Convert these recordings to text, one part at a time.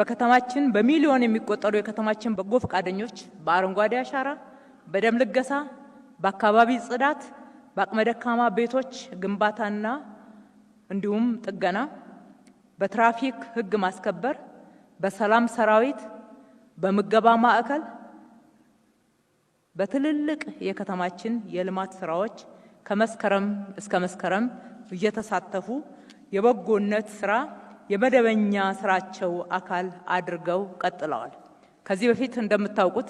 በከተማችን በሚሊዮን የሚቆጠሩ የከተማችን በጎ ፈቃደኞች በአረንጓዴ አሻራ፣ በደም ልገሳ፣ በአካባቢ ጽዳት፣ በአቅመ ደካማ ቤቶች ግንባታና እንዲሁም ጥገና፣ በትራፊክ ሕግ ማስከበር፣ በሰላም ሰራዊት፣ በምገባ ማዕከል፣ በትልልቅ የከተማችን የልማት ስራዎች ከመስከረም እስከ መስከረም እየተሳተፉ የበጎነት ስራ የመደበኛ ስራቸው አካል አድርገው ቀጥለዋል። ከዚህ በፊት እንደምታውቁት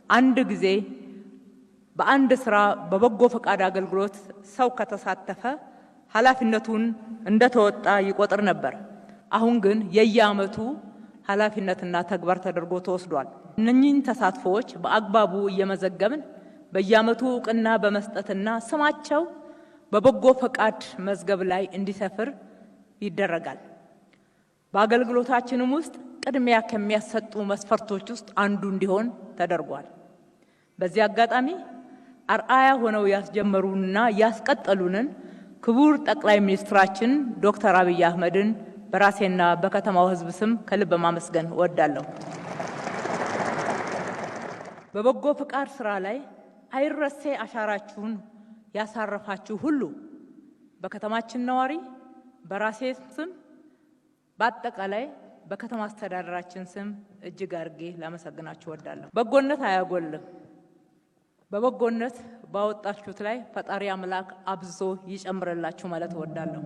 አንድ ጊዜ በአንድ ስራ በበጎ ፈቃድ አገልግሎት ሰው ከተሳተፈ ኃላፊነቱን እንደተወጣ ይቆጥር ነበር። አሁን ግን የየዓመቱ ኃላፊነትና ተግባር ተደርጎ ተወስዷል። እነኚህን ተሳትፎዎች በአግባቡ እየመዘገብን በየዓመቱ ዕውቅና በመስጠትና ስማቸው በበጎ ፈቃድ መዝገብ ላይ እንዲሰፍር ይደረጋል። በአገልግሎታችንም ውስጥ ቅድሚያ ከሚያሰጡ መስፈርቶች ውስጥ አንዱ እንዲሆን ተደርጓል። በዚህ አጋጣሚ አርአያ ሆነው ያስጀመሩና ያስቀጠሉንን ክቡር ጠቅላይ ሚኒስትራችን ዶክተር አብይ አህመድን በራሴና በከተማው ሕዝብ ስም ከልብ ማመስገን እወዳለሁ። በበጎ ፈቃድ ስራ ላይ አይረሴ አሻራችሁን ያሳረፋችሁ ሁሉ በከተማችን ነዋሪ፣ በራሴ ስም፣ በአጠቃላይ በከተማ አስተዳደራችን ስም እጅግ አድርጌ ላመሰግናችሁ እወዳለሁ። በጎነት አያጎልም። በበጎነት ባወጣችሁት ላይ ፈጣሪ አምላክ አብዝቶ ይጨምርላችሁ ማለት እወዳለሁ።